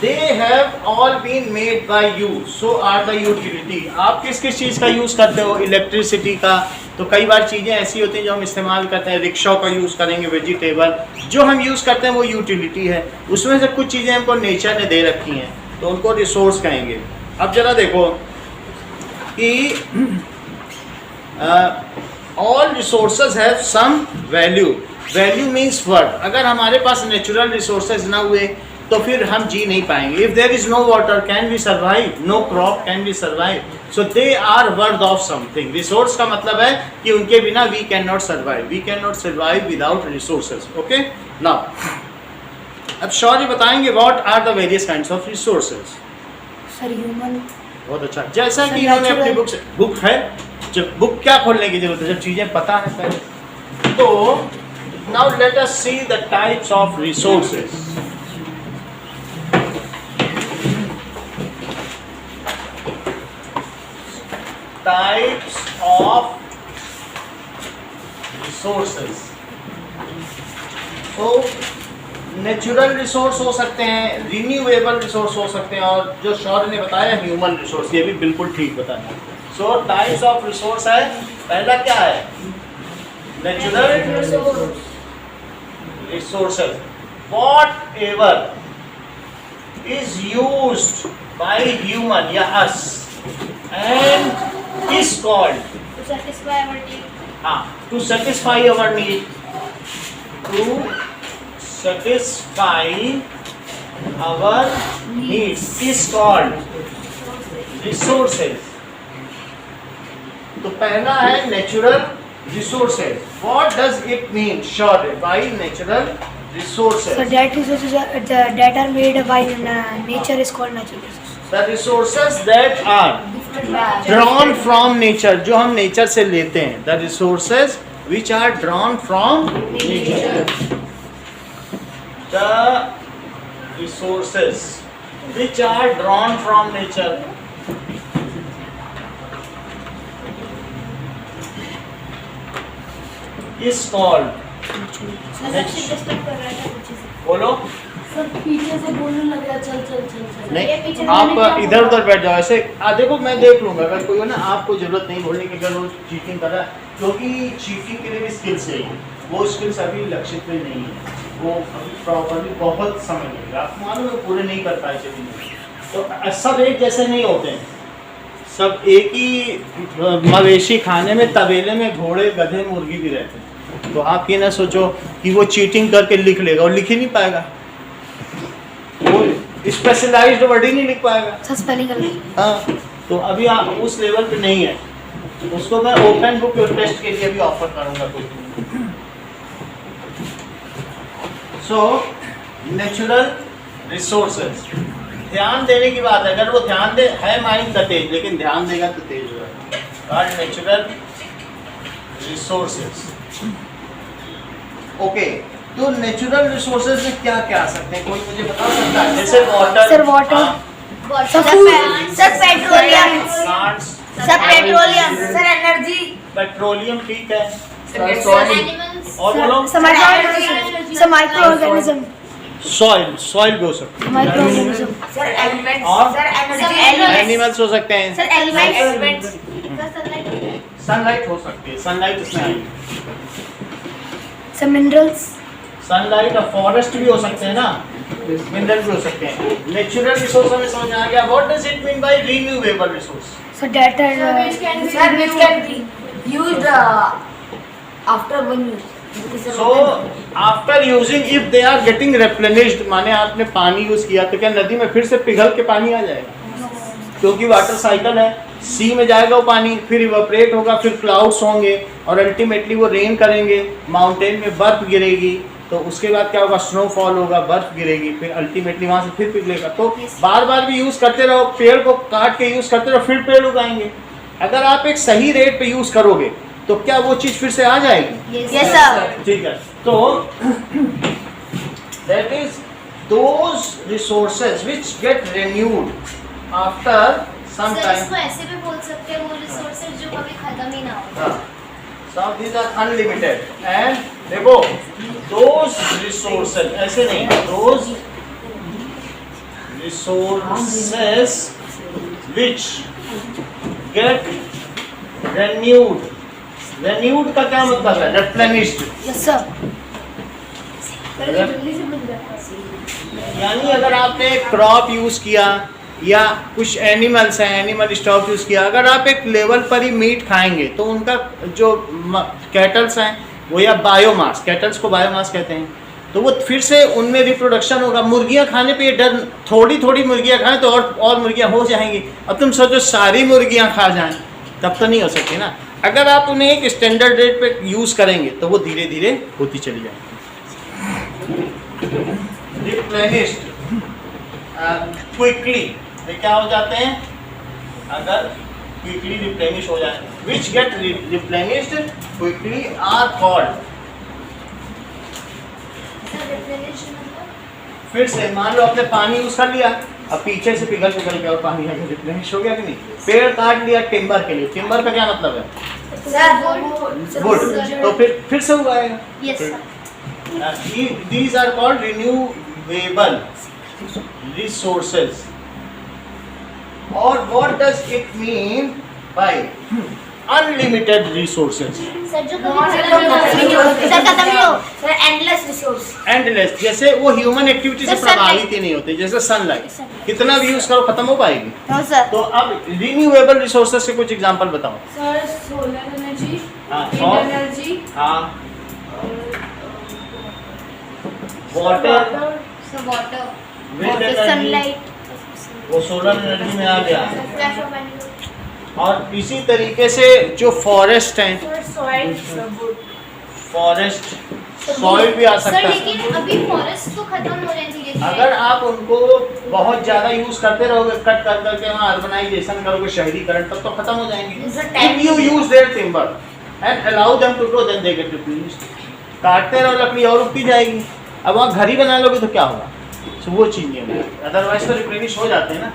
They have all been made by you, so are the utility. आप किस किस चीज़ का यूज़ करते हो? इलेक्ट्रिसिटी का। तो कई बार चीज़ें ऐसी होती हैं जो हम इस्तेमाल करते हैं, रिक्शा का यूज़ करेंगे, वेजिटेबल जो हम यूज़ करते हैं वो यूटिलिटी है। उसमें से कुछ चीज़ें हमको नेचर ने दे रखी हैं तो उनको रिसोर्स कहेंगे। अब जरा देखो कि all resources have some value. Value means worth. अगर हमारे पास नेचुरल रिसोर्सेज ना हुए तो फिर हम जी नहीं पाएंगे। If there is no water can we survive, no crop can we survive, so they are worth of something. Resource का मतलब है कि उनके बिना we can not survive, we can not survive without resources. Okay, now अब शौर्य बताएंगे what are the various kinds of resources. Sir human. बहुत अच्छा। जैसा कि इन्होंने अपनी बुक है, जब बुक क्या खोलने की जरूरत है जब चीजें पता है पहले। तो now let us see the types of resources. Types of resources. तो नेचुरल रिसोर्स हो सकते हैं, रिन्यूएबल रिसोर्स हो सकते हैं, और जो शौर्य ने बताया ह्यूमन रिसोर्स, ये भी बिल्कुल ठीक बताया। सो टाइप्स ऑफ रिसोर्स है, पहला क्या है? Natural resources. What ever is used by human या अस and is called To satisfy our need. to satisfy our need, to satisfy our needs is called resources. तो पहला है natural resources. What does it mean, short, by natural resources? So that are made by nature is called natural resources. The resources that are drawn from nature, जो हम nature से लेते हैं, the resources which are drawn from nature, the resources which are drawn from nature is called, बोलो sir पीछे से बोलने लग गया, चल चल चल चल। नहीं, आप इधर उधर बैठ जाओ ऐसे। देखो मैं देख लूंगा, अगर कोई हो ना, आपको जरूरत नहीं बोलने की अगर वो चीटिंग कर रहा है, क्योंकि चीटिंग के लिए भी स्किल्स चाहिए। वो स्किल्स अभी लक्षित में नहीं है, वो अभी प्रॉपरली बहुत समय लगेगा। आप मालूम है पूरे नहीं कर पाए चीटिंग। तो सब एक जैसे नहीं होते हैं, सब एक ही मवेशी खाने में, तबेले में घोड़े गधे मुर्गी भी रहते हैं। तो आप ये ना सोचो कि वो चीटिंग करके लिख लेगा, और लिख ही नहीं पाएगा, वो स्पेशलाइज्ड वर्ड ही नहीं लिख पाएगा। स्पेलिंग हाँ, तो अभी आप उस लेवल पे नहीं है, उसको मैं ओपन बुक टेस्ट के लिए भी ऑफर करूंगा कुछ। सो नेचुरल रिसोर्सेज, ध्यान देने की बात है। अगर वो ध्यान दे, है माइंड का तेज, लेकिन ध्यान देगा तो तेज होगा। Natural resources. ओके, तो नेचुरल रिसोर्सेज में क्या क्या आ सकते हैं, कोई मुझे बता सकता है? जैसे water. Sir water, sir petroleum, sir petroleum, sir energy. Petroleum ठीक है, एनिमल्स और बोलो। माइक्रो ऑर्गेनिज्म, सॉइल भी हो सकती है, माइक्रो ऑर्गेनिज्म। सर एलिमेंट्स, और सर एनर्जी, एनिमल्स हो सकते हैं, सर एलिमेंट्स, सनलाइट हो सकती है, सनलाइट इसमें आएगी। सर मिनरल्स, सनलाइट और फॉरेस्ट भी हो सकते हैं ना, मिनरल भी हो सकते हैं। नेचुरल रिसोर्स हमें समझ आ गया। What does it mean by renewable resource? So that are which can be used after one use. So after using if they are getting replenished, माने आपने पानी यूज किया तो क्या नदी में फिर से पिघल के पानी आ जाएगा? क्योंकि वाटर साइकिल है, सी में जाएगा वो पानी, फिर इवेपोरेट होगा, फिर क्लाउड्स होंगे, और अल्टीमेटली वो रेन करेंगे, माउंटेन में बर्फ गिरेगी, तो उसके बाद क्या होगा? स्नोफॉल होगा, बर्फ गिरेगी, फिर अल्टीमेटली वहाँ से फिर पिघलेगा। तो बार बार भी यूज़ करते रहो, पेड़ को काट के यूज़ करते रहो, फिर पेड़ उगाएंगे। अगर आप एक सही रेट पे यूज़ करोगे तो क्या वो चीज़ फिर से आ जाएगी? Yes, sir. ठीक है, तो that is those resources which get renewed after some sir time. इसको ऐसे भी बोल सकते हैं, वो रिसोर्सेज जो कभी खत्म ही ना हो। हाँ, some these are unlimited, and देखो those resources, ऐसे नहीं, those resources which get renewed. Renewed का क्या मतलब है? Replenished. Yes sir. यानी अगर आपने क्रॉप यूज किया या कुछ एनिमल्स हैं, एनिमल स्टॉक यूज किया, अगर आप एक लेवल पर ही मीट खाएंगे तो उनका जो कैटल्स हैं वो, या बायोमास, कैटल्स को बायोमास कहते हैं, तो वो फिर से उनमें रिप्रोडक्शन होगा। मुर्गियां खाने पे ये डर, थोड़ी थोड़ी मुर्गियां खाएं तो और मुर्गियां हो जाएंगी। अब तुम सोचो सारी मुर्गियां खा जाएं, तब तो नहीं हो सकती ना। अगर आप उन्हें एक स्टैंडर्ड रेट पे यूज करेंगे तो वो धीरे धीरे होती चली जाएगी। रिप्लेनिश्ड क्विकली, ये क्या हो जाते हैं? अगर क्विकली रिप्लेनिश हो जाए, which get replenished quickly are called. फिर से मान लो आपने पानी यूज कर लिया, अब पीछे से पिघल गया और पानी आगे रिप्लेनिश हो गया कि नहीं? पेड़ काट लिया टिम्बर के लिए, टिम्बर का क्या मतलब है? वुड, तो फिर से उगाएगा। These are called renewable resources. और what does it mean by unlimited resources? Sir जो सर खत्म नहीं हो सर, एंडलेस रिसोर्स। Endless, जैसे वो ह्यूमन एक्टिविटी से सर, प्रभावित ही नहीं होते, जैसे सनलाइट, कितना भी यूज करो खत्म हो पाएगी। हाँ सर। तो अब रिन्यूएबल रिसोर्सेज के कुछ एग्जांपल बताओ। सर सोलर एनर्जी, हाँ, विंड और? एनर्जी, हाँ, water, sir water, wind energy, sunlight, वो सोलर एनर्जी में आ गया। Flash of energy. और इसी तरीके से जो फॉरेस्ट हैं, सॉइल, फॉरेस्ट सॉइल भी आ सर सकता है। लेकिन अभी फॉरेस्ट तो खत्म हो रहे हैं धीरे धीरे। अगर आप उनको बहुत ज्यादा यूज करते रहोगे, कट कर करके वहाँ अर्बनाइजेशन करोगे, शहरीकरण, तब तो खत्म हो जाएंगे। If you use their timber and allow them to grow, then they get replenished. काटते रहो लकड़ी और उगती जाएगी। अब वहाँ घर ही बना लोगे तो क्या होगा? तो वो चीज नहीं होगी, अदरवाइज तो रिप्लेनिश हो जाते हैं ना।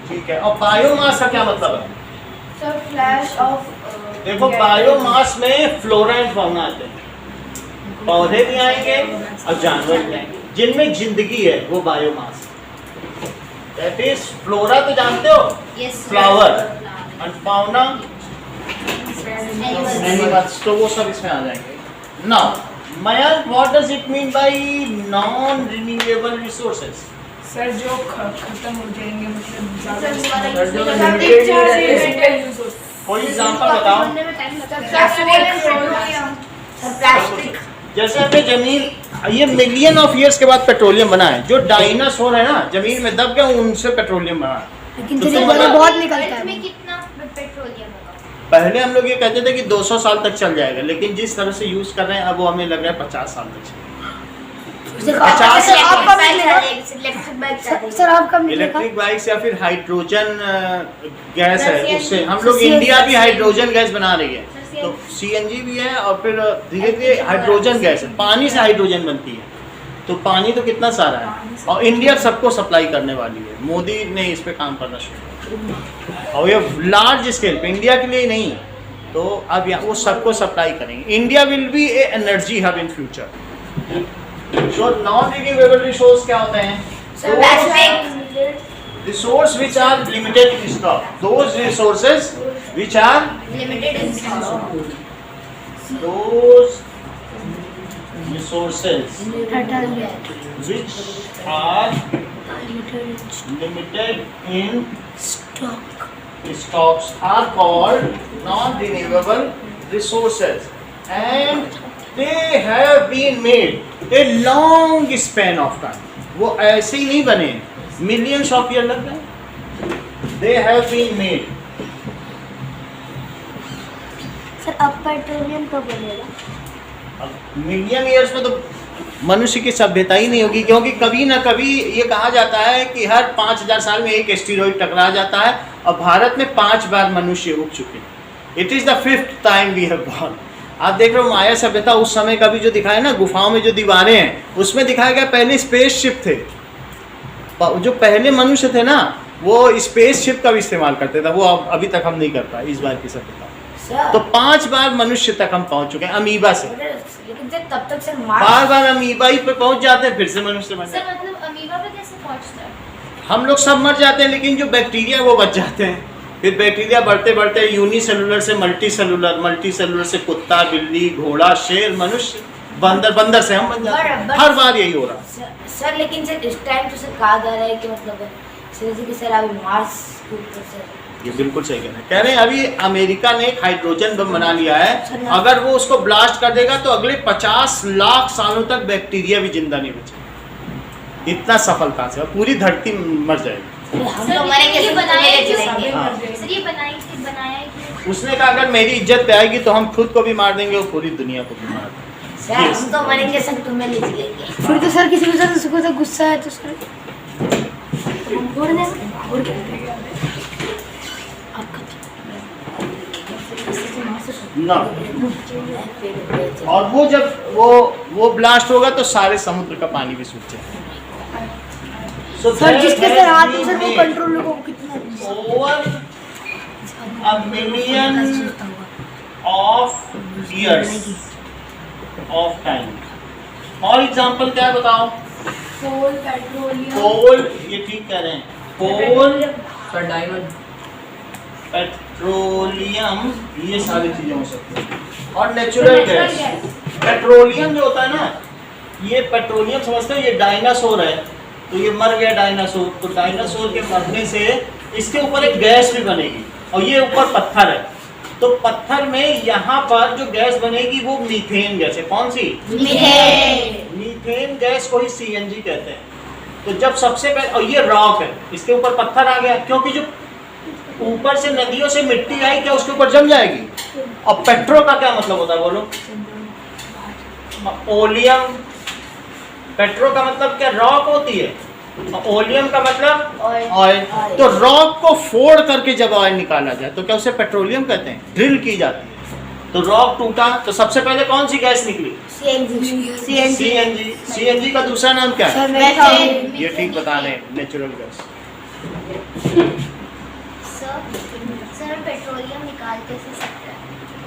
ठीक है। और बायोमास का क्या मतलब है? सर फ्लैश ऑफ, देखो बायोमास में फ्लोरा एंड फौना आते हैं, पौधे भी आएंगे और जानवर भी आएंगे, जिनमें जिंदगी है, वो बायोमास। दैट इज फ्लोरा तो जानते हो, Yes, flower, and fauna Animals. Animals, तो वो सब इसमें आ जाएंगे। Now Mayank, what does it mean bye non renewable resources? Sir जो खत्म हो जाएंगे, मतलब कोई एग्जांपल बताओ। प्लास्टिक, जैसे अपने जमीन, ये मिलियन ऑफ ईयर्स के बाद पेट्रोलियम बना है। जो डायनासोर है ना, जमीन में दब गए, उनसे पेट्रोलियम बना है। लेकिन तो धीरे तुम धीरे बता- बहुत निकलता अर्थ में है। कितना पेट्रोलियम होगा? पहले हम लोग ये कहते थे कि 200 साल तक चल जाएगा, लेकिन जिस तरह से यूज कर रहे हैं अब वो हमें लग रहा है 50 साल तक चलेगा। सर, 50 सर, आप कब निकलेगा? इलेक्ट्रिक बाइक सर आप कब निकलेगा? इलेक्ट्रिक बाइक्स या फिर हाइड्रोजन गैस है, CNG, उससे हम लोग, CNG, इंडिया भी हाइड्रोजन गैस बना रही है। CNG, तो सीएनजी भी है, और फिर धीरे धीरे हाइड्रोजन गैस है, पानी से हाइड्रोजन बनती है। तो पानी तो कितना सारा है, और इंडिया सबको सप्लाई करने वाली है। मोदी ने इस पे काम करना शुरू किया, और ये लार्ज स्केल पे, इंडिया के लिए नहीं। तो अब यहाँ वो सबको सप्लाई करेंगे। India will be A energy hub in future. So non renewable resource क्या होते हैं? Resource which are limited in stock. Those resources which are limited in stock. those resources which are limited in stocks are called non-renewable resources, and they have been made a long span of time. वो ऐसे ही नहीं बने, millions of years लग गए। They have been made. Sir अब petroleum कब बनेगा? अब मिलियन ईयर्स में तो मनुष्य की सभ्यता ही नहीं होगी, क्योंकि कभी ना कभी ये कहा जाता है कि हर 5000 साल में एक एस्टेरॉइड टकरा जाता है, और भारत में 5 बार मनुष्य उग चुके हैं। It is the 5th time we have gone. आप देख रहे हो माया सभ्यता उस समय का भी जो दिखाया ना, गुफाओं में जो दीवारें हैं, उसमें दिखाया गया पहले स्पेसशिप थे। जो पहले मनुष्य थे ना, वो स्पेसशिप का भी इस्तेमाल करते थे। वो अभी तक हम नहीं कर पाए इस बार की सभ्यता। तो 5 बार मनुष्य तक हम पहुंच चुके हैं अमीबा से। लेकिन सर तब तक सर बार बार अमीबा ही पे पहुंच जाते हैं, फिर से मनुष्य बन सर जाते मतलब अमीबा पे कैसे पहुंचता है? हम लोग सब मर जाते हैं, लेकिन जो बैक्टीरिया वो बच जाते हैं। फिर बैक्टीरिया बढ़ते बढ़ते यूनिसेलुलर से मल्टीसेलुलर, मल्टीसेलुलर से कुत्ता, बिल्ली, घोड़ा, शेर, मनुष्य, बंदर, बंदर से हम बन जाते हैं। हर बार यही हो रहा है। सर लेकिन सर इस टाइम तो सर कहा जा रहा है कि मतलब जैसे कि सर अभी मार्स के ऊपर सर ये बिल्कुल सही कह रहे हैं अभी अमेरिका ने एक हाइड्रोजन बम बना लिया है। अगर वो उसको ब्लास्ट कर देगा तो अगले 50 लाख सालों तक बैक्टीरिया भी जिंदा नहीं बचेगा, इतना सफलता से, और पूरी धरती मर जाएगी। हम तो मरेंगे, ये सर बनाया बनाया क्यों? जिएंगे। हाँ। सर ये बनाया क्यों? उसने कहा अगर मेरी इज्जत पे आएगी तो हम खुद को भी मार देंगे और पूरी दुनिया को भी मार देंगे। सर हम तो मरेंगे, सर तुम्हें नहीं जिएंगे। फिर तो सर किसी को सर तो गुस्सा है तो सर उड़ दे ना, और वो जब वो ब्लास्ट होगा तो सारे समुद्र का पानी भी सूख जाएगा। सर जिसके सर हाथ में सर वो कंट्रोल को कितना over a million of years of time. और एग्जांपल क्या है बताओ? कोल, पेट्रोलियम, कोल, ये ठीक कह रहे हैं, कोल, सर डायमंड, पेट्रोलियम, ये सारी चीजें हो सकती हैं। और नेचुरल गैस, पेट्रोलियम जो होता है ना, ये पेट्रोलियम समझते हो, ये डायनासोर है, तो ये मर गया डायनासोर, तो डायनासोर के मरने से इसके ऊपर एक गैस भी बनेगी, और ये ऊपर पत्थर है, तो पत्थर में यहाँ पर जो गैस बनेगी वो मीथेन गैस है। कौन सी? मीथेन गैस को ही सीएनजी कहते हैं। तो जब सबसे पहले, और ये रॉक है, इसके ऊपर पत्थर आ गया, क्योंकि जो ऊपर से नदियों से मिट्टी आई क्या उसके ऊपर जम जाएगी। और पेट्रो का क्या मतलब होता है बोलो? ओलियम। पेट्रो का मतलब क्या? रॉक होती है। ओलियम का मतलब ऑयल। तो रॉक को फोड़ करके जब ऑयल निकाला जाए तो क्या उसे पेट्रोलियम कहते हैं? ड्रिल की जाती है, तो रॉक टूटा तो सबसे पहले कौन सी गैस निकली? सीएनजी। सीएनजी का दूसरा नाम क्या है? ये ठीक बता रहे हैं, नेचुरल गैस। सर पेट्रोलियम निकाल कैसे सकते हैं?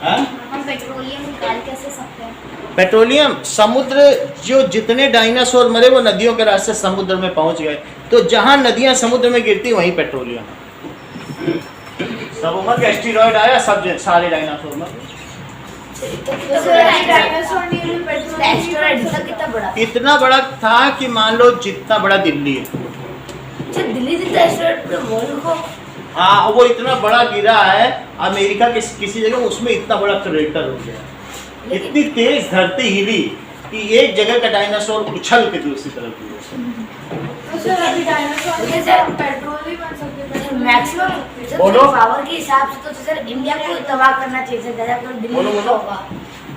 हाँ? हम पेट्रोलियम निकाल कैसे सकते हैं? पेट्रोलियम, समुद्र, जो जितने डायनासोर मरे वो नदियों के रास्ते समुद्र में पहुंच गए, तो जहां नदियां समुद्र में गिरती वहीं पेट्रोलियम है। सब उमर के एस्टेरॉयड आया, सब सारे डायनासोर मर गए। कितना बड़ा? इतना बड़ा था कि मान लो जितना बड़ा दिल्ली है। दिल्ली जितना एस्टेरॉयड पूरे वर्ल्ड को। हाँ, वो इतना बड़ा गिरा है अमेरिका के किसी जगह, उसमें इतना बड़ा क्रेटर हो गया, इतनी तेज धरती हिली कि एक जगह का डायनासोर उछल के दूसरी तरफ गिरा। सर अभी डायनासोर के साथ पेट्रोल भी बन सकते हैं। मैक्सिमम बोलो। पावर के हिसाब से तो सर इंडिया को तबाह करना चाहिए सर, ज्यादा कर दिल्ली बोलो, में बोलो। होगा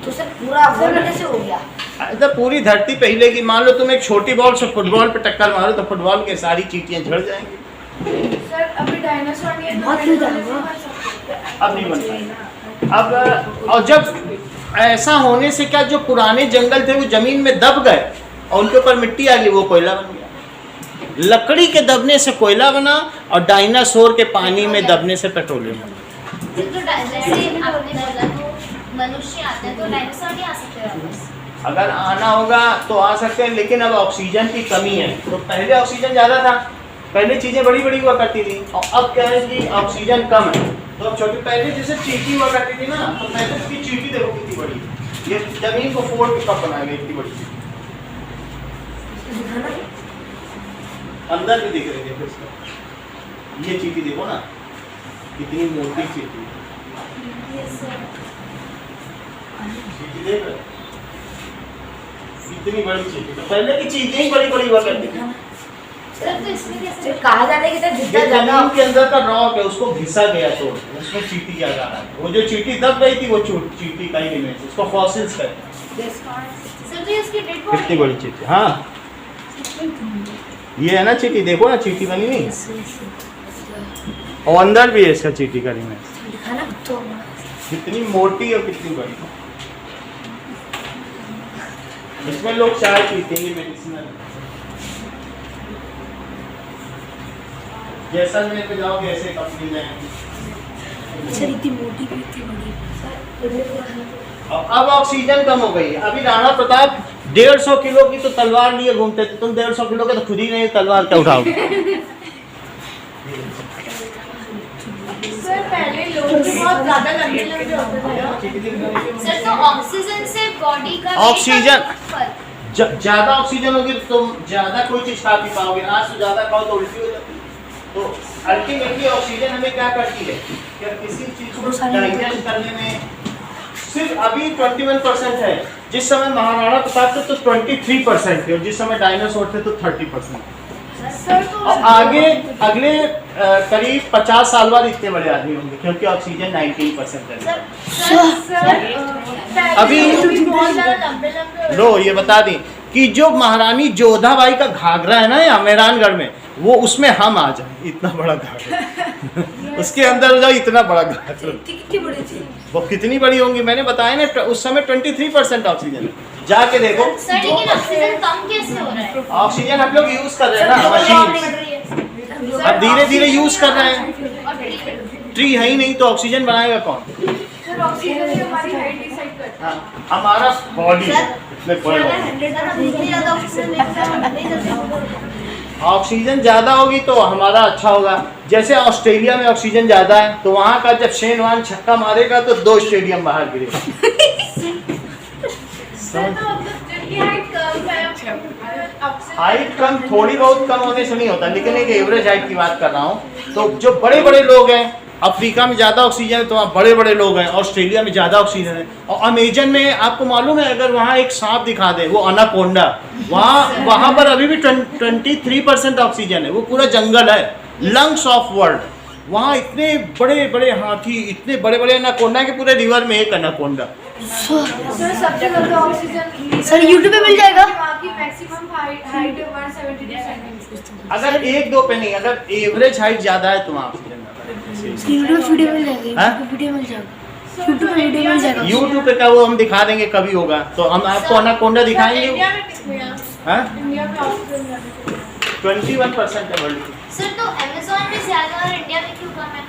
तो सर पूरा वर्ल्ड कैसे हो गया? तो पूरी धरती पे हिलेगी। मान लो तुम एक छोटी बॉल से फुटबॉल पे टक्कर मारो तो फुटबॉल के सारी चींटियां झड़ जाएंगी। सर अभी डायनासोर नहीं है तो बहुत पेट्रोल ही भी बन सकते हैं। अब नहीं बन पाएगा। अब और जब ऐसा होने से क्या, जो पुराने जंगल थे वो जमीन में दब गए और उनके ऊपर मिट्टी आ गई, वो कोयला बन गया। लकड़ी के दबने से कोयला बना और डायनासोर के पानी में दबने से पेट्रोलियम बना। जैसे आपने बोला तो मनुष्य आते हैं तो डायनासोर नहीं आ सकते वापस? अगर आना होगा तो आ सकते हैं, लेकिन अब ऑक्सीजन की कमी है। तो पहले ऑक्सीजन ज़्यादा था, पहले चीज़ें बड़ी बड़ी हुआ करती थी, और अब क्या है कि ऑक्सीजन कम है, तो अब छोटी, पहले जैसे चींटी हुआ करती थी ना, तो पहले उसकी चींटी देखो कितनी बड़ी, ये जमीन को फोड़ के कब बना गई इतनी बड़ी चींटी। अंदर भी दिख रही है इसका, ये चींटी देखो ना कितनी मोटी चींटी, चींटी देख रहे हो? इतनी बड़ी चींटी, तो पहले की चींटियां ही बड़ी बड़ी हुआ करती थी। सर तो इसमें कैसे? कहा जाता है कि सर जितना ये ज्यादा जमीन के अंदर का रॉक है, उसको घिसा गया तो उसमें चींटी क्या जा रहा है, वो जो चींटी दब गई थी वो चींटी का ही इमेज, उसको फॉसिल्स कहते हैं। सर तो इसकी डेड बॉडी कितनी बड़ी चींटी, हाँ ये है ना चींटी, देखो ना चींटी बनी नहीं, और अंदर भी है इसका चींटी का इमेज, दिखाना तो कितनी मोटी और कितनी बड़ी। इसमें लोग चाय पीते हैं, ये मेडिसिनल है। जैसलमेर पे जाओगे ऐसे कंपनी जाएंगे। सर इतनी मोटी भी इतनी बड़ी। अब ऑक्सीजन कम हो गई है। अभी राणा प्रताप 150 किलो की तो तलवार लिए घूमते थे, तुम 150 किलो के तो खुद ही नहीं तलवार क्या उठाओगे। बहुत ज्यादा लंबे लंबे होते थे। सर तो ऑक्सीजन से बॉडी का ऑक्सीजन- फर्क। ज्यादा ऑक्सीजन होगी तो तुम ज्यादा कोई चीज खा पी पाओगे, आज तो ज्यादा खाओ तो उल्टी हो जाती है। तो अल्टीमेटली ऑक्सीजन हमें क्या करती है, क्या किसी चीज को डाइजेस्ट करने में सिर्फ अभी 21% है, जिस समय महाराणा प्रताप थे तो 23% थे, और जिस समय डायनासोर थे तो 30%। सर तो और आगे अगले करीब 50 साल बाद इतने बड़े आदमी होंगे, क्योंकि ऑक्सीजन 19% है। अभी बहुत ज्यादा लंबे लंबे लो ये बता दें कि जो महारानी जोधाबाई का घाघरा है ना यहाँ मेहरानगढ़ में, वो उसमें हम आ जाए, इतना बड़ा घाघरा उसके अंदर हो जाओ, इतना बड़ा घाघरा। कितनी बड़ी थी? वो कितनी बड़ी होंगी, मैंने बताया ना उस समय 23% ऑक्सीजन है। जाके देखो सर लेकिन ऑक्सीजन कम कैसे हो रहा है? ऑक्सीजन हम लोग यूज कर रहे हैं ना, मशीन अब धीरे धीरे यूज कर रहे हैं। और ट्री- ट्री है ही नहीं तो ऑक्सीजन बनाएगा कौन? सर ऑक्सीजन ही हमारी हाइट डिसाइड करता है। हाँ, हमारा बॉडी में बड़ा ऑक्सीजन ज्यादा होगी तो हमारा अच्छा होगा। जैसे ऑस्ट्रेलिया में ऑक्सीजन ज्यादा है तो वहाँ का जब शेन वान छक्का मारेगा तो 2 स्टेडियम बाहर गिरेगा। सर तो मतलब जिनकी हाइट कम है ऑक्सीजन हाइट कम थोड़ी बहुत कम होने से नहीं होता, लेकिन एक एवरेज हाइट की बात कर रहा हूँ। तो जो बड़े बड़े लोग हैं, अफ्रीका में ज़्यादा ऑक्सीजन है तो वहाँ बड़े बड़े लोग हैं, ऑस्ट्रेलिया में ज़्यादा ऑक्सीजन है। और अमेजन में आपको मालूम है, अगर वहाँ एक सांप दिखा दे, वो अनाकोंडा, वहाँ पर अभी भी 23% ऑक्सीजन है। वो पूरा जंगल है, लंग्स ऑफ वर्ल्ड। वहाँ इतने बड़े बड़े हाथी, इतने बड़े बड़े अनाकोंडा के पूरे रिवर में एक अनाकोंडा। सर सबसे ज्यादा ऑक्सीजन सर, YouTube पे मिल जाएगा? वहाँ की मैक्सिमम हाइट 172 सेंटीमीटर। अगर 1-2 पे नहीं, अगर एवरेज हाइट ज़्यादा है तो वहाँ ऑक्सीजन ज़्यादा वीडियो मिल जाएगा, हाँ? वीडियो मिल जाएगा, यूट्यूब पे वीडियो मिल जाएगा। यूट्यूब पे का वो हम दिखा देंगे, कभी होगा तो हम आपको अनाकोंडा दिखाएंगे। इंडिया में कितने हैं? हाँ? इंडिया में ऑक्सीजन ज्यादा है। 21% है वर्ल्ड की। सर तो अमेज़न में ज्यादा और इंडिया में क्यों कम है?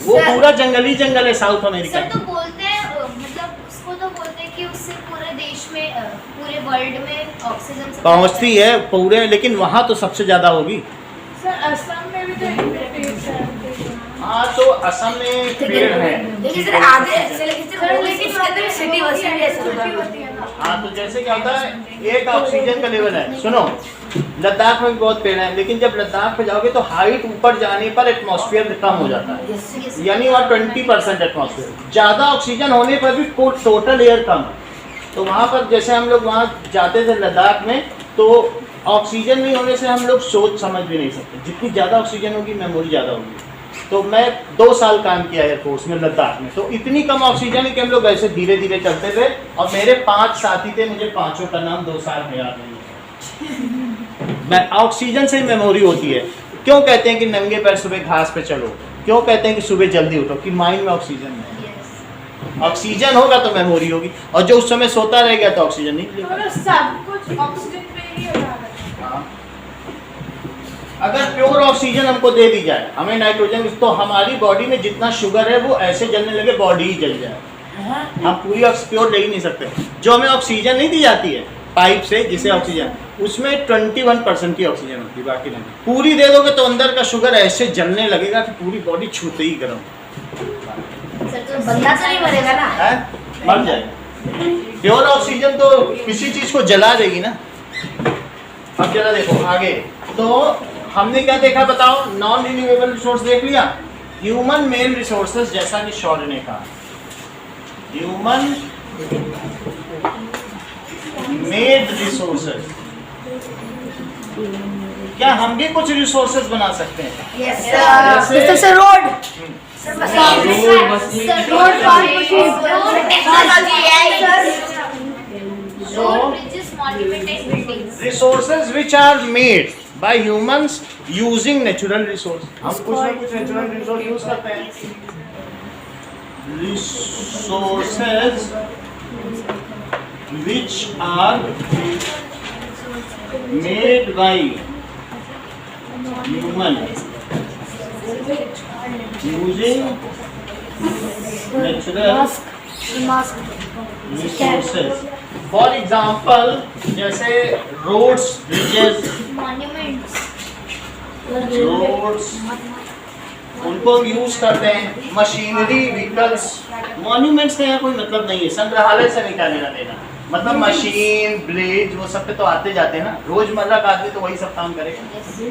वो पूरा जंगली जंगल है साउथ अमेरिका सर तो बोलते हैं मतलब उसको तो बोलते हैं कि उससे पूरे देश में पूरे वर्ल्ड में ऑक्सीजन supply पहुंचती है पूरे, लेकिन वहाँ तो सबसे ज्यादा होगी। सर असम में भी तो इतने पेड़ हैं। हाँ तो असम में पेड़ है। लेकिन सर आधे सर लेकिन उसके अंदर सिटी बसी भी ऐसा छोटी होता होती है ना। हाँ तो जैसे क्या होता है, एक ऑक्सीजन का लेवल है। सुनो, लद्दाख में भी बहुत पेड़ है, लेकिन जब लद्दाख पे जाओगे तो हाइट ऊपर जाने पर एटमॉस्फेयर कम हो जाता है, यानी वहाँ 20% एटमॉस्फेयर। ज़्यादा ऑक्सीजन होने पर भी टोटल एयर कम है। तो वहाँ पर जैसे हम लोग वहाँ जाते थे लद्दाख में, तो ऑक्सीजन नहीं होने से हम लोग सोच समझ भी नहीं सकते। जितनी ज़्यादा ऑक्सीजन होगी मेमोरी ज़्यादा होगी। तो मैं 2 साल काम किया एयरफोर्स में लद्दाख में, तो इतनी कम ऑक्सीजन है कि हम लोग ऐसे धीरे धीरे चलते थे। और मेरे 5 साथी थे, मुझे 5 का नाम 2 साल में याद नहीं। मैं ऑक्सीजन से ही मेमोरी होती है। क्यों कहते हैं कि नंगे पैर सुबह घास पे चलो? क्यों कहते हैं कि सुबह जल्दी उठो? कि माइंड में ऑक्सीजन है। ऑक्सीजन होगा तो मेमोरी होगी, और जो उस समय सोता रह गया तो ऑक्सीजन नहीं तो मिलेगा। मतलब सब कुछ ऑक्सीजन पे ही होता है। हाँ। अगर प्योर ऑक्सीजन हमको दे दी जाए, हमें नाइट्रोजन, तो हमारी बॉडी में जितना शुगर है वो ऐसे जलने लगे, बॉडी ही जल जाए। हम पूरी प्योर ले ही नहीं सकते। जो हमें ऑक्सीजन नहीं दी जाती है पाइप से, जिसे ऑक्सीजन, उसमें 21% की ऑक्सीजन होती है, बाकी नहीं। पूरी दे दोगे तो अंदर का शुगर ऐसे जलने लगेगा कि पूरी बॉडी छूते ही गर्म सर तो बंदा तो नहीं मरेगा ना। है, मर जाएगा। प्योर ऑक्सीजन तो किसी चीज को जला देगी ना। अब जरा देखो आगे, तो हमने क्या देखा बताओ? नॉन रिन्यूएबल रिसोर्स देख लिया। ह्यूमन मेड रिसोर्सेज, जैसा कि शौर्य ने कहा, ह्यूमन मेड रिसोर्सेज। क्या हम भी कुछ रिसोर्सेज बना सकते हैं? यस जैसे- जैसे road, resources which are made by humans using natural resource। हम कुछ ना कुछ नेचुरल रिसोर्स यूज करते हैं। Resources which are made by human using natural resources। For example, जैसे roads, bridges, मॉन्यूमेंट्स roads, उनको यूज करते हैं। मशीनरी, व्हीकल्स, मॉन्यूमेंट्स का यहाँ कोई मतलब नहीं है, संग्रहालय से नहीं क्या लेना देना। मतलब मशीन, ब्लेड, वो सब पे तो आते जाते हैं ना, रोजमर्रा का आदमी तो वही सब काम करेगा। सर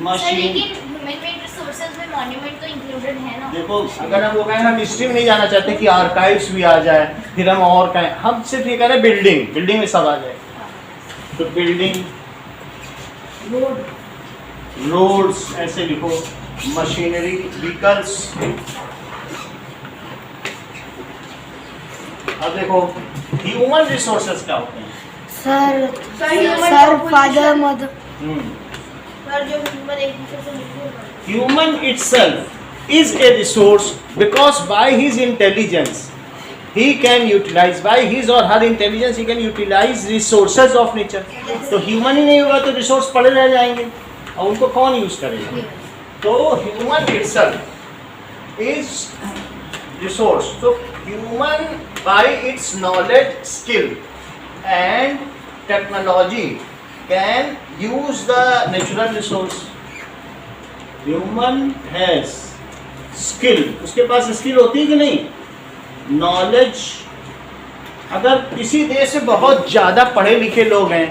मशीन, लेकिन ह्यूमन मेड रिसोर्सेज में मॉन्यूमेंट तो इंक्लूडेड है ना। देखो अगर हम वो कहें हम हिस्ट्री में नहीं जाना चाहते कि आर्काइव्स भी आ जाए, फिर हम और कहें, हम सिर्फ ये कह रहे हैं बिल्डिंग, बिल्डिंग में सब आ जाए। तो बिल्डिंग, रोड्स ऐसे लिखो, मशीनरी, व्हीकल्स। अब देखो ह्यूमन रिसोर्सेज क्या होते हैं? सर फादर मदर सर जो ह्यूमन एक दूसरे से मिलकर Human itself is a resource because by his intelligence he can utilize, by his or her intelligence he can utilize resources of nature. तो human ही नहीं होगा तो resource पड़े रह जाएंगे और उनको कौन यूज करेगा? तो human itself is resource. So human by its knowledge, skill and technology can use the natural resource. Human has skill, उसके पास स्किल होती है कि नहीं, नॉलेज। अगर किसी देश में बहुत ज़्यादा पढ़े लिखे लोग हैं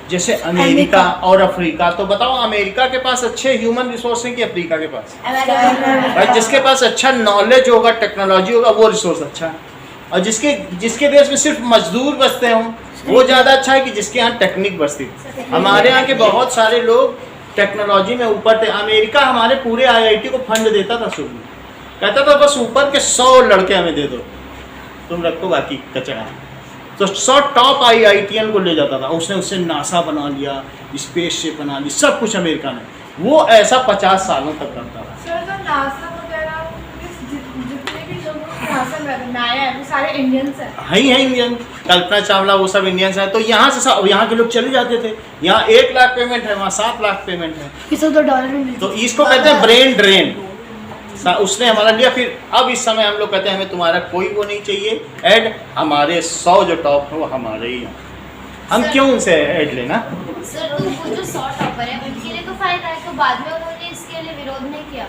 जैसे अमेरिका और अफ्रीका, तो बताओ अमेरिका के पास अच्छे ह्यूमन रिसोर्स हैं कि अफ्रीका के पास? भाई जिसके पास अच्छा नॉलेज होगा, टेक्नोलॉजी होगा, वो रिसोर्स अच्छा है। और जिसके देश में सिर्फ मजदूर बसते हों वो ज़्यादा अच्छा है कि जिसके यहाँ टेक्निक बसती। हमारे यहाँ के बहुत सारे लोग टेक्नोलॉजी में ऊपर थे। अमेरिका हमारे पूरे आईआईटी को फंड देता था शुरू में, कहता था बस ऊपर के 100 लड़के हमें दे दो, तुम रखो बाकी कचरा। तो 100 टॉप आईआईटीएन को ले जाता था, उसने उससे नासा बना लिया, स्पेसशिप बना ली, सब कुछ अमेरिका ने। वो ऐसा 50 सालों तक करता था। सर तो नासा वगैरह जितने भी लोग नासा में आए हैं वो सारे इंडियंस हैं। है इंडियन, कल्पना चावला वो सब इंडियंस हैं। तो यहाँ से यहाँ के लोग चले जाते थे, यहाँ 1 लाख पेमेंट है, वहाँ 7 लाख पेमेंट है। ये सब तो डॉलर में मिलता तो इसको कहते हैं ब्रेन ड्रेन। उसने हमारा लिया, फिर अब इस समय हम लोग कहते हैं हमें तुम्हारा कोई वो नहीं चाहिए ऐड, हमारे 100 जो टॉप है वो हमारे ही हैं, हम क्यों उनसे ऐड लेना। सर तो वो जो 100 टॉपर है उनके लिए तो फायदा है, तो बाद में उन्होंने इसके लिए विरोध नहीं किया।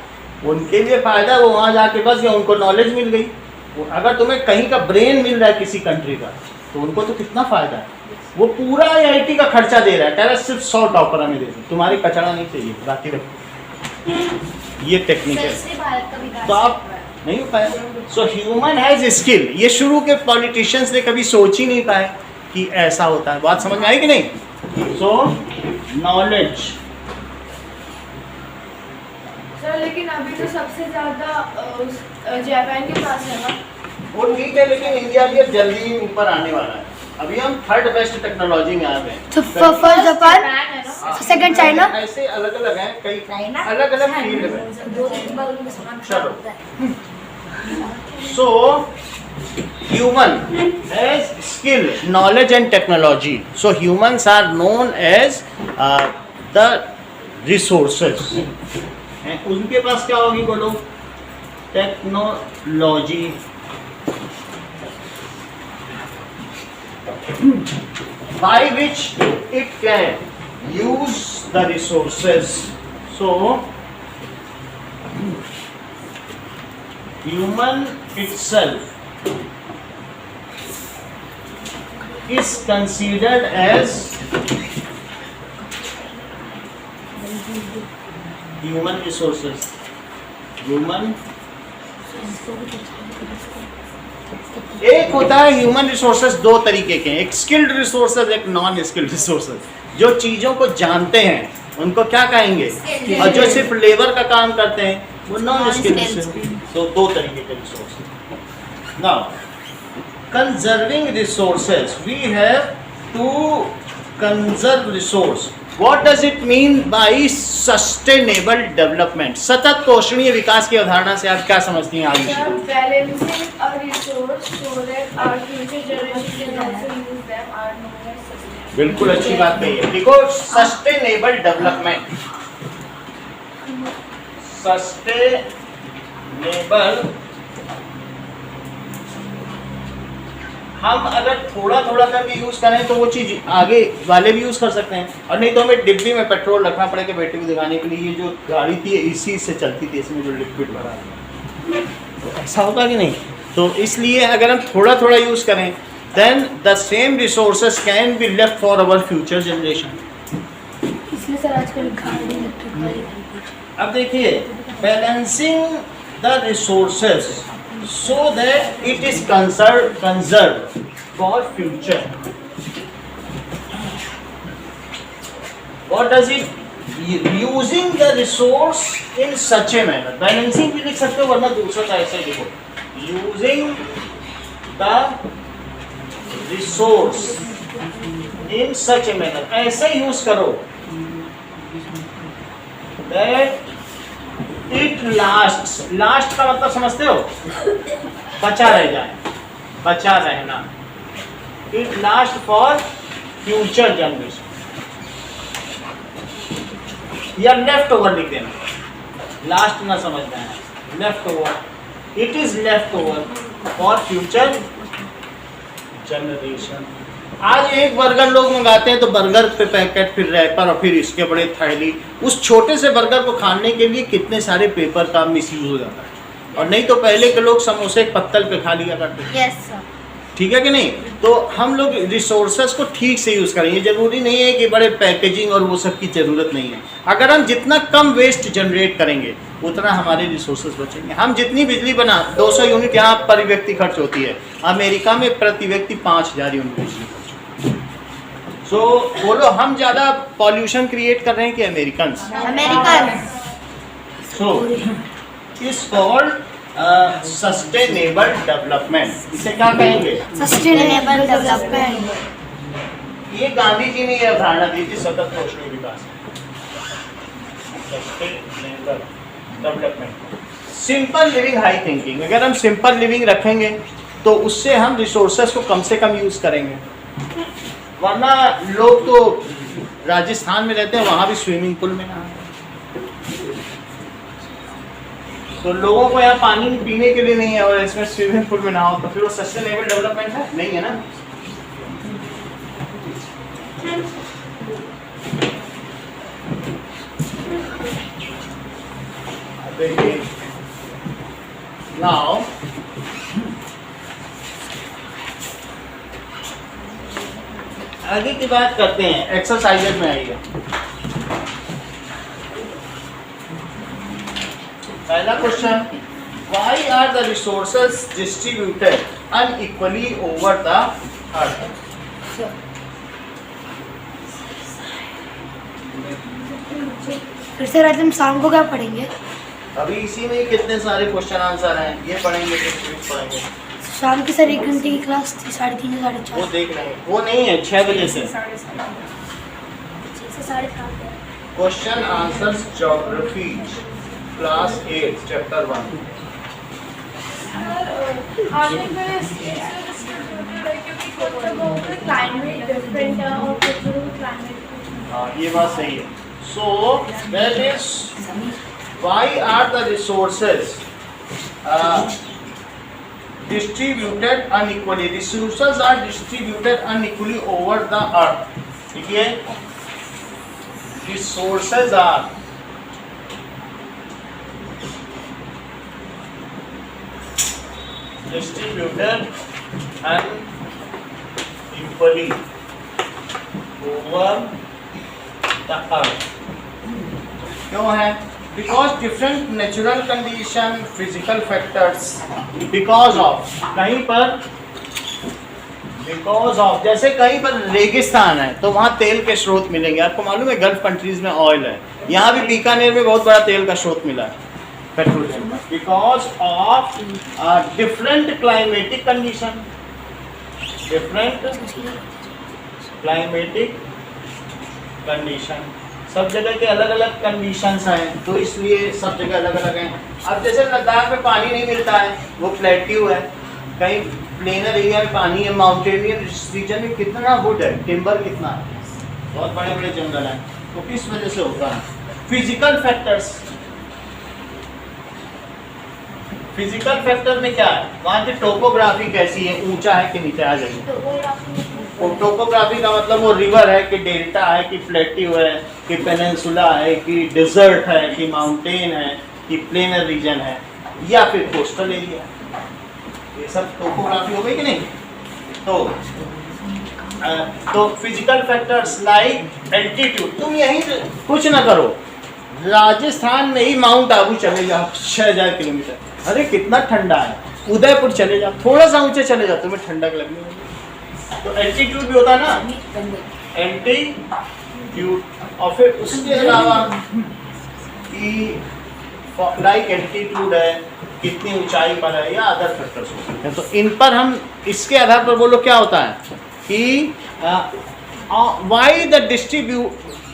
उनके लिए फायदा, वो वहाँ जाके बस गया, उनको नॉलेज मिल गई। अगर तुम्हें कहीं का ब्रेन मिल रहा है किसी कंट्री का तो उनको तो कितना फायदा है। वो पूरा आईआईटी का खर्चा दे रहा है, कह रहा है सिर्फ 100 टॉपर हमें दे दो, तुम्हारे कचरा नहीं चाहिए, बाकी रखो। ये टेक्निक सर है। इससे भारत का विकास तो आप नहीं हो पाया। सो ह्यूमन हैज स्किल, ये शुरू के पॉलिटिशियंस ने कभी सोच ही नहीं पाए कि ऐसा होता है। बात समझ में आई कि नहीं? सो नॉलेज। सर लेकिन अभी तो सबसे ज़्यादा जापान के पास है ना। वो ठीक है, लेकिन इंडिया भी अब जल्दी ही ऊपर आने वाला है। अभी हम 3rd बेस्ट टेक्नोलॉजी में आ गए हैं। तो फर्स्ट जापान, है ना। Second China. ऐसे अलग अलग हैं, कई चाइना? अलग अलग फील्ड में। 2 दिन बाद उनका सामान चलो। खराब होता है। So human has skill, knowledge and technology. So humans are known as the resources. उनके पास क्या होगी बोलो? Technology. By which it can use the resources. So human itself is considered as human resources. Human एक होता है human resources, 2 तरीके के, एक स्किल्ड रिसोर्सेज, एक नॉन स्किल्ड रिसोर्सेज। जो चीज़ों को जानते हैं उनको क्या कहेंगे, और जो सिर्फ लेबर का काम करते हैं वो नॉन स्किल्ड रिसोर्सेज। तो 2 तरीके के resources. Now conserving resources, we have to conserve resource. What does it mean by sustainable development? सतत पोषणीय विकास की अवधारणा से आप क्या समझती हैं आगे? Sir, balancing a resource so that our future generation can also use them are known as sustainable. बिल्कुल अच्छी बात कही है। देखो सस्टेनेबल डेवलपमेंट, सस्टेनेबल हम अगर थोड़ा थोड़ा करके यूज करें तो वो चीज आगे वाले भी यूज कर सकते हैं, और नहीं तो हमें डिब्बी में पेट्रोल रखना पड़ेगा बैटरी को दिखाने के लिए। ये जो गाड़ी थी इसी से चलती थी, इसमें जो लिक्विड भरा है, तो ऐसा होगा कि नहीं। तो इसलिए अगर हम थोड़ा थोड़ा यूज करें then the same resources can be left for our future generation. इसलिए सर आजकल गाड़ी इलेक्ट्रिक गाड़ी अब देखिए, balancing the resources so that it is conserve for future. What does it using the resource in such a manner, balancing भी लिख सकते हो वरना दूसरा का ऐसे लिखो, using the resource in such a manner, ऐसे यूज करो दैट इट लास्ट, लास्ट का मतलब समझते हो, बचा रह जाए, बचा रहना, it last for future generation, या लेफ्ट ओवर लिख देना, लास्ट ना समझना है, left over, it is left over for future generation. आज एक बर्गर लोग मंगाते हैं तो बर्गर पे पैकेट, फिर रैपर और फिर इसके बड़े थैली, उस छोटे से बर्गर को खाने के लिए कितने सारे पेपर का मिसयूज हो जाता है। और नहीं तो पहले के लोग समोसे एक पत्तल पे खा लिया करते थे। Yes sir. ठीक है कि नहीं। तो हम लोग रिसोर्सेज को ठीक से यूज़ करें, ये जरूरी नहीं है कि बड़े पैकेजिंग और वो सब की ज़रूरत नहीं है। अगर हम जितना कम वेस्ट जनरेट करेंगे उतना हमारे रिसोर्सेज बचेंगे। हम जितनी बिजली बना 200 यूनिट यहाँ पर व्यक्ति खर्च होती है, अमेरिका में प्रति व्यक्ति 5000 यूनिट बिजली खर्च। सो बोलो हम ज़्यादा पॉल्यूशन क्रिएट कर रहे हैं कि Americans? American. So it's called sustainable development. इसे क्या कहेंगे? Sustainable development. ये गांधी जी ने यह अवधारणा दी थी, सतत पोषणीय विकास, sustainable development, simple living, high thinking. अगर हम सिंपल लिविंग रखेंगे तो उससे हम रिसोर्सेज को कम से कम यूज करेंगे। वरना लोग तो राजस्थान में रहते हैं, वहाँ भी स्विमिंग पूल में नहाते हैं, तो लोगों को यहाँ पानी पीने के लिए नहीं है और इसमें स्विमिंग पूल में नहाओ, तो फिर वो सस्टेनेबल डेवलपमेंट है? नहीं है ना। देखिए नाउ आगे की बात करते हैं, एक्सरसाइजेज में आइए। पहला question, why are the resources distributed unequally over the earth? फिर से रात हम शाम को क्या पढ़ेंगे? अभी इसी में कितने सारे क्वेश्चन आंसर हैं, ये पढ़ेंगे फिर पढ़ेंगे। शाम की सर 1 घंटे की क्लास थी, 3:30 से 4:30। वो देख लेंगे, वो नहीं है 6 बजे से। 6 से 8:30। Question answers geography class 8 chapter 1। Climate different है और क्लाइमेट। हाँ ये बात सही है। So that is why are the resources distributed unequally, resources are distributed unequally over the earth। ठीक है, resources are distributed unequally over the earth। क्यों है? Because different natural condition, physical factors, because of, कहीं पर because of, जैसे कहीं पर रेगिस्तान है तो वहाँ तेल के स्रोत मिलेंगे। आपको मालूम है गल्फ कंट्रीज में ऑयल है, यहाँ भी बीकानेर में बहुत बड़ा तेल का स्रोत मिला है, petroleum. Because of different climatic condition, different climatic condition, सब जगह के अलग अलग कंडीशंस हैं, तो इसलिए सब जगह अलग अलग हैं। अब जैसे लद्दाख में पानी नहीं मिलता है, वो प्लेट्यू है, कहीं प्लेनर एरिया में पानी है, माउंटेनियन रीजन में कितना वुड है, टिम्बर कितना है, बहुत बड़े बड़े जंगल हैं, तो किस वजह से होता है? फिजिकल फैक्टर्स, फिजिकल फैक्टर में क्या है, वहाँ की टोपोग्राफी कैसी है, ऊंचा है कि नीचे, आ जाइए। टोपोग्राफी का मतलब वो रिवर है कि डेल्टा है कि प्लेट्यू है कि पेनिनसुला है कि डिजर्ट है कि माउंटेन है कि प्लेनर रीजन है या फिर कोस्टल एरिया, ये सब टोपोग्राफी हो गई कि नहीं। तो फिजिकल फैक्टर्स लाइक एल्टीट्यूड, तुम यहीं से कुछ ना करो, राजस्थान में ही माउंट आबू चले जाओ 6000 किलोमीटर, अरे कितना ठंडा है, उदयपुर चले जाओ, थोड़ा सा ऊंचे चले जाओ, तुम्हें ठंडक लगने लगी। तो एल्टीट्यूड भी होता है ना, एल्टीट्यूड, और फिर उसके अलावा कि लाइक एल्टीट्यूड है, कितनी ऊंचाई पर है, या अदर फैक्टर्स हो सकते हैं। तो इन पर हम इसके आधार पर बोलो क्या होता है कि why the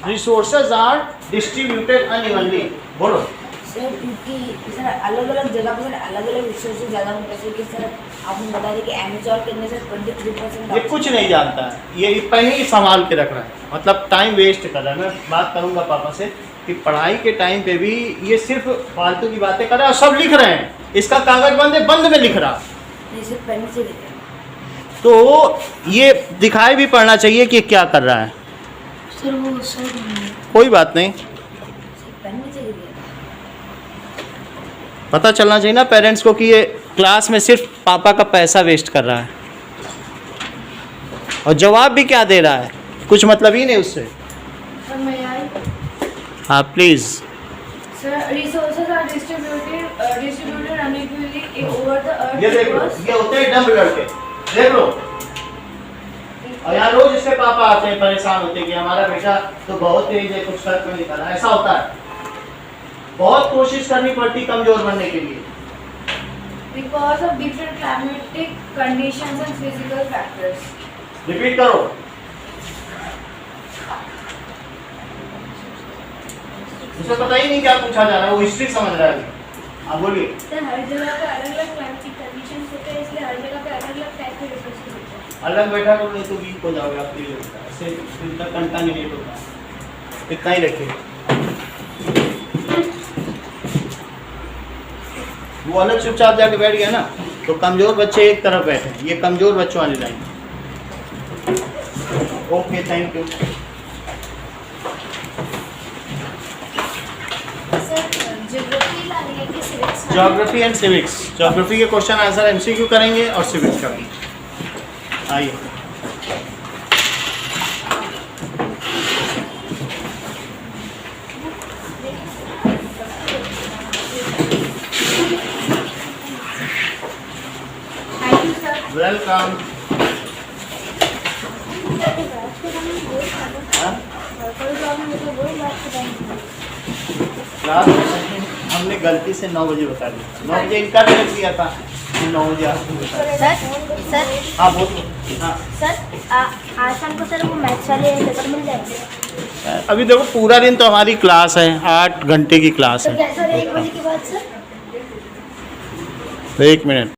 resources are distributed unevenly, बोलो। सर क्योंकि सर अलग अलग जगह पर अलग अलग रिसोर्सेज ज़्यादा होते हैं, जैसे कि सर आपने बता दिया कि एमेजॉन के अंदर सर 23% ये कुछ नहीं जानता है, ये पहले ही संभाल के रख रहा है, मतलब टाइम वेस्ट कर रहा है। मैं बात करूंगा पापा से कि पढ़ाई के टाइम पे भी ये सिर्फ फालतू की बातें कर रहा है, और सब लिख रहे हैं, इसका कागज बंद है, बंद में लिख रहा, नहीं सर पेन से लिखा है। तो ये दिखाई भी पड़ना चाहिए कि क्या कर रहा है। सर वो सर कोई बात नहीं, सर पेन से लिखा है। पता चलना चाहिए ना पेरेंट्स को कि ये क्लास में सिर्फ पापा का पैसा वेस्ट कर रहा है, और जवाब भी क्या दे रहा है, कुछ मतलब ही नहीं उससे। Sir, may I? हाँ please. Sir, resources are distributed unequally over the earth. ये देख लो, because- ये होते हैं डम्ब लड़के, देख लो। और यहाँ रोज इसके पापा आते हैं, परेशान होते हैं कि हमारा बेटा तो बहुत तेज है, कुछ कर नहीं कर रहा, ऐसा होता है। बहुत कोशिश करनी पड़ती कमजोर बनने के लिए। Because of different climatic conditions and physical factors. Repeat करो। उसे पता ही नहीं क्या पूछा जा रहा है, वो हिस्ट्री समझ रहा है। आप बोलिए। सर हर जगह पे अलग-अलग क्लाइमेटिक कंडीशंस होते हैं, इसलिए हर जगह पे अलग-अलग टाइप के रिसोर्सेज होते हैं। अलग बैठा करो नहीं तो वीक हो जाओगे आप, ये लगता है ऐसे इनका कंटामिनेट होता है। इतना ही रखिए। वो अलग चुपचाप जाके बैठ गया ना, तो कमजोर बच्चे एक तरफ बैठे, ये कमजोर बच्चों वाली line. Okay thank you. Geography लानी है कि civics? Geography and civics, geography के क्वेश्चन आंसर एमसीक्यू करेंगे और सिविक्स करेंगे। आइए Thank you, sir. Welcome. Class हमने गलती से 9 बजे बता दिया, 9 बजे इनका टाइम दिया था, 9 बजे आपको बता दिया। सर हाँ बोलो। हाँ सर आज शाम को सर वो मैथ्स वाले पेपर मिल जाएंगे। अभी देखो पूरा दिन तो हमारी क्लास है, 8 घंटे की क्लास तो है। क्या सर 1 बजे के बाद सर? 1 मिनट।